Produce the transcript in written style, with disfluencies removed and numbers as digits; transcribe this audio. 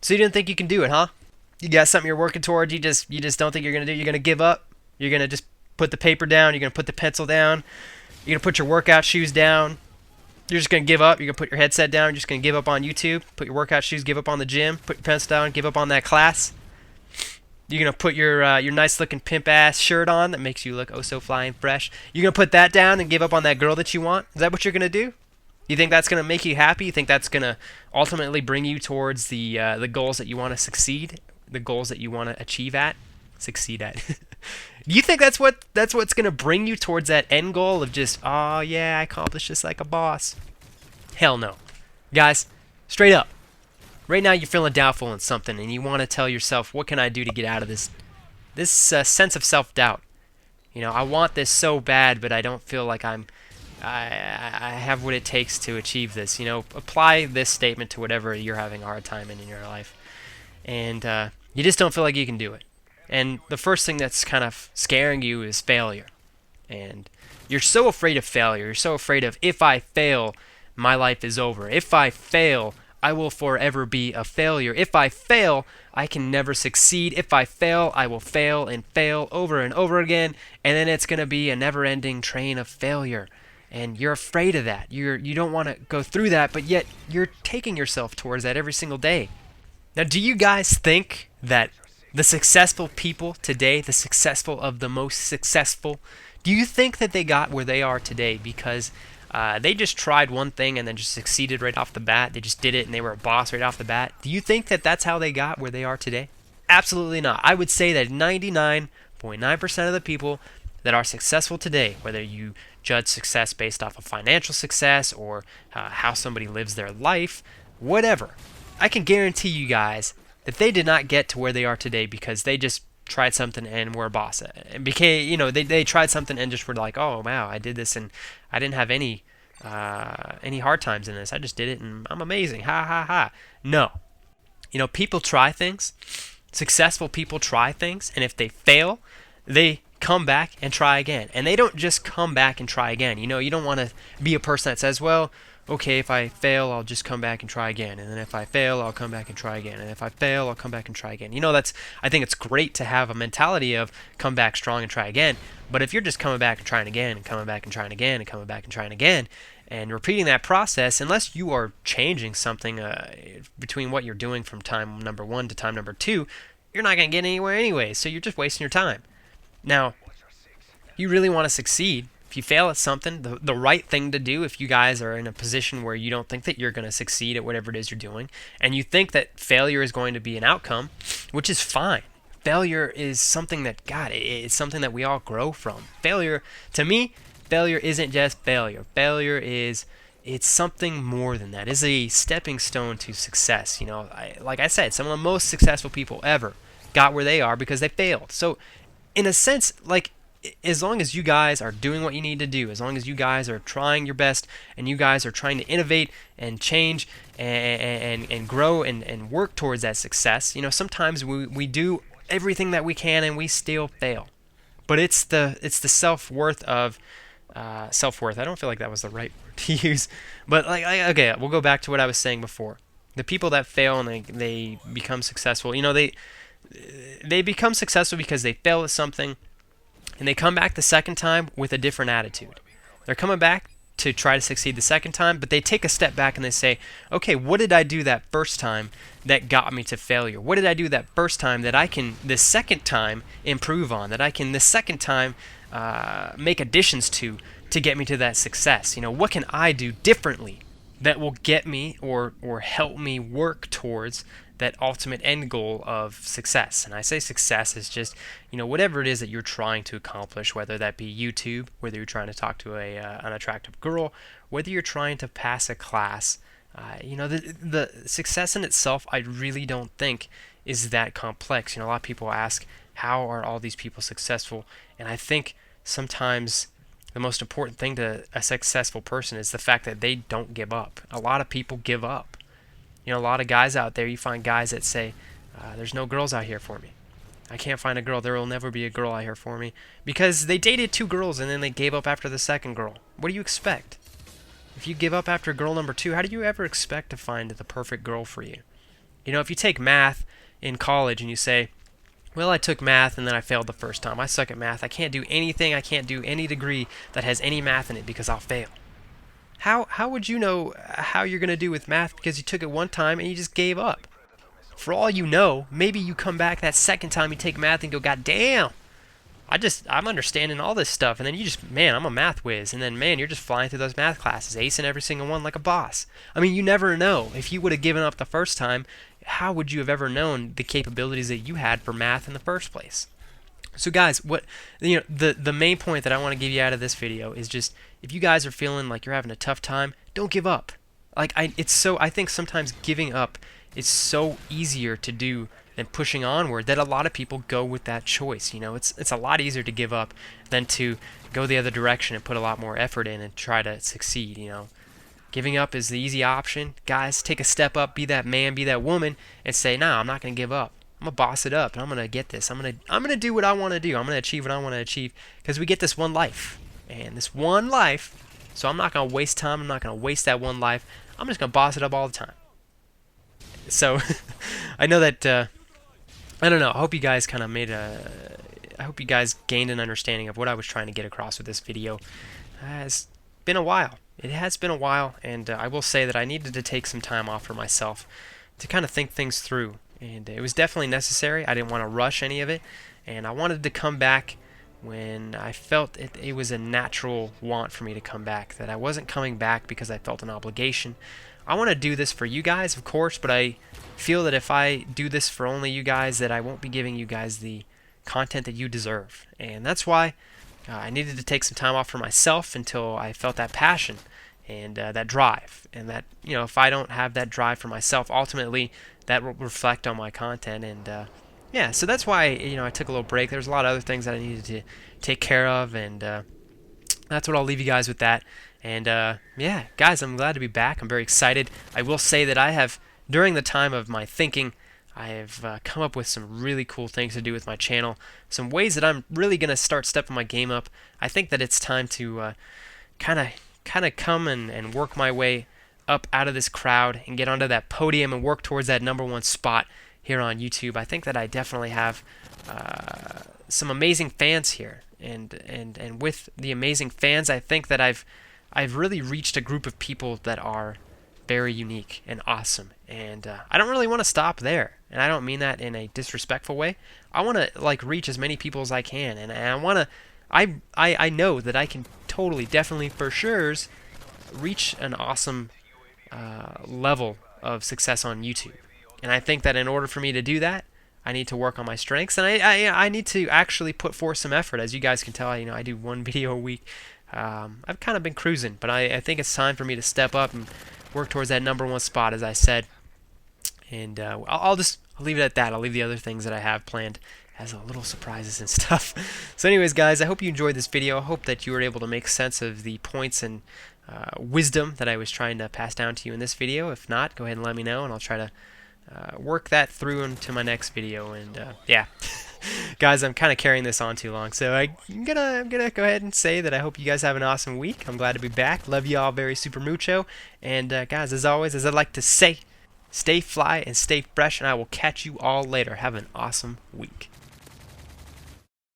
So you didn't think you can do it, huh? You got something you're working towards. You just don't think you're gonna do. You're gonna give up. You're gonna just put the paper down. You're gonna put the pencil down. You're gonna put your workout shoes down. You're just gonna give up. You're gonna put your headset down. You're just gonna give up on YouTube. Put your workout shoes. Give up on the gym. Put your pencil down. Give up on that class. You're gonna put your nice looking pimp ass shirt on that makes you look oh so fly and fresh. You're gonna put that down and give up on that girl that you want. Is that what you're gonna do? You think that's gonna make you happy? You think that's gonna ultimately bring you towards the goals that you want to succeed, the goals that you want to succeed at? Do you think that's what's gonna bring you towards that end goal of just, oh yeah, I accomplished this like a boss? Hell no, guys. Straight up, right now you're feeling doubtful in something, and you want to tell yourself, what can I do to get out of this sense of self-doubt? You know, I want this so bad, but I don't feel like I have what it takes to achieve this. You know, apply this statement to whatever you're having a hard time in your life, and you just don't feel like you can do it. And the first thing that's kind of scaring you is failure. And you're so afraid of failure. You're so afraid of, if I fail, my life is over. If I fail, I will forever be a failure. If I fail, I can never succeed. If I fail, I will fail and fail over and over again. And then it's going to be a never-ending train of failure. And you're afraid of that. You don't want to go through that, but yet you're taking yourself towards that every single day. Now, do you guys think that the successful people today, the successful of the most successful, do you think that they got where they are today because they just tried one thing and then just succeeded right off the bat? They just did it and they were a boss right off the bat. Do you think that that's how they got where they are today? Absolutely not. I would say that 99.9% of the people that are successful today, whether you judge success based off of financial success or how somebody lives their life, whatever, I can guarantee you guys that they did not get to where they are today because they just tried something and were a boss. And became, they tried something and just were like, oh wow, I did this and I didn't have any hard times in this. I just did it and I'm amazing. Ha ha ha. No. People try things. Successful people try things, and if they fail, they come back and try again. And they don't just come back and try again. You don't want to be a person that says, well, okay, if I fail, I'll just come back and try again. And then if I fail, I'll come back and try again. And if I fail, I'll come back and try again. I think it's great to have a mentality of come back strong and try again. But if you're just coming back and trying again and coming back and trying again and coming back and trying again and repeating that process, unless you are changing something between what you're doing from time number 1 to time number 2, you're not going to get anywhere anyway. So you're just wasting your time. Now, you really want to succeed. If you fail at something, the right thing to do, if you guys are in a position where you don't think that you're going to succeed at whatever it is you're doing, and you think that failure is going to be an outcome, which is fine. Failure is something that, God, it's something that we all grow from. Failure, to me, failure isn't just failure. Failure it's something more than that. It's a stepping stone to success. Like I said, some of the most successful people ever got where they are because they failed. So, in a sense, like, as long as you guys are doing what you need to do, as long as you guys are trying your best and you guys are trying to innovate and change and grow and work towards that success, sometimes we do everything that we can and we still fail. But it's the self-worth of self-worth. I don't feel like that was the right word to use. But okay, we'll go back to what I was saying before. The people that fail and they become successful, they become successful because they fail at something. And they come back the second time with a different attitude. They're coming back to try to succeed the second time, but they take a step back and they say, okay, what did I do that first time that got me to failure? What did I do that first time that I can the second time improve on, that I can the second time make additions to get me to that success? What can I do differently that will get me or help me work towards that ultimate end goal of success? And I say success is just, whatever it is that you're trying to accomplish, whether that be YouTube, whether you're trying to talk to an attractive girl, whether you're trying to pass a class. The success in itself, I really don't think is that complex. A lot of people ask, how are all these people successful? And I think sometimes the most important thing to a successful person is the fact that they don't give up. A lot of people give up. A lot of guys out there, you find guys that say, there's no girls out here for me. I can't find a girl. There will never be a girl out here for me. Because they dated 2 girls and then they gave up after the second girl. What do you expect? If you give up after girl number 2, how do you ever expect to find the perfect girl for you? You know, if you take math in college and you say, well, I took math and then I failed the first time. I suck at math. I can't do anything. I can't do any degree that has any math in it because I'll fail. How would you know how you're going to do with math because you took it one time and you just gave up? For all you know, maybe you come back that second time you take math and go, God damn, I'm understanding all this stuff. And then you just, man, I'm a math whiz. And then, man, you're just flying through those math classes, acing every single one like a boss. I mean, you never know. If you would have given up the first time, how would you have ever known the capabilities that you had for math in the first place? So guys, the main point that I want to give you out of this video is just, if you guys are feeling like you're having a tough time, don't give up. Like I think sometimes giving up is so easier to do than pushing onward that a lot of people go with that choice. You know, it's a lot easier to give up than to go the other direction and put a lot more effort in and try to succeed, you know. Giving up is the easy option. Guys, take a step up, be that man, be that woman, and say, nah, I'm not going to give up. I'm going to boss it up, and I'm going to get this. I'm going to do what I want to do. I'm going to achieve what I want to achieve, because we get this one life. And this one life, so I'm not going to waste time. I'm not going to waste that one life. I'm just going to boss it up all the time. So, I know that, I don't know, I hope you guys kind of I hope you guys gained an understanding of what I was trying to get across with this video. It's been a while. It has been a while, and I will say that I needed to take some time off for myself to kind of think things through. And it was definitely necessary. I didn't want to rush any of it, and I wanted to come back when I felt it was a natural want for me to come back, that I wasn't coming back because I felt an obligation. I want to do this for you guys, of course, but I feel that if I do this for only you guys, that I won't be giving you guys the content that you deserve. And that's why I needed to take some time off for myself until I felt that passion and that drive. And that, you know, if I don't have that drive for myself, ultimately that will reflect on my content. And yeah, so that's why, you know, I took a little break. There's a lot of other things that I needed to take care of, and that's what I'll leave you guys with that. And yeah, guys, I'm glad to be back. I'm very excited. I will say that I have, during the time of my thinking, I have come up with some really cool things to do with my channel, some ways that I'm really going to start stepping my game up. I think that it's time to kind of come and work my way up out of this crowd and get onto that podium and work towards that #1 spot here on YouTube. I think that I definitely have some amazing fans here, and with the amazing fans, I think that I've really reached a group of people that are very unique and awesome, and I don't really want to stop there, and I don't mean that in a disrespectful way. I want to like reach as many people as I can, and I want to. I know that I can totally, definitely, for sure, reach an awesome level of success on YouTube. And I think that in order for me to do that, I need to work on my strengths, and I need to actually put forth some effort. As you guys can tell, you know, I do one video a week. I've kind of been cruising, but I think it's time for me to step up and work towards that #1 spot, as I said. And I'll leave it at that. I'll leave the other things that I have planned as a little surprises and stuff. So anyways, guys, I hope you enjoyed this video. I hope that you were able to make sense of the points and wisdom that I was trying to pass down to you in this video. If not, go ahead and let me know, and I'll try to work that through into my next video. And yeah, guys, I'm kind of carrying this on too long, so I'm gonna go ahead and say that I hope you guys have an awesome week. I'm glad to be back. Love you all very super mucho. And guys, as always, as I like to say, stay fly and stay fresh, and I will catch you all later. Have an awesome week.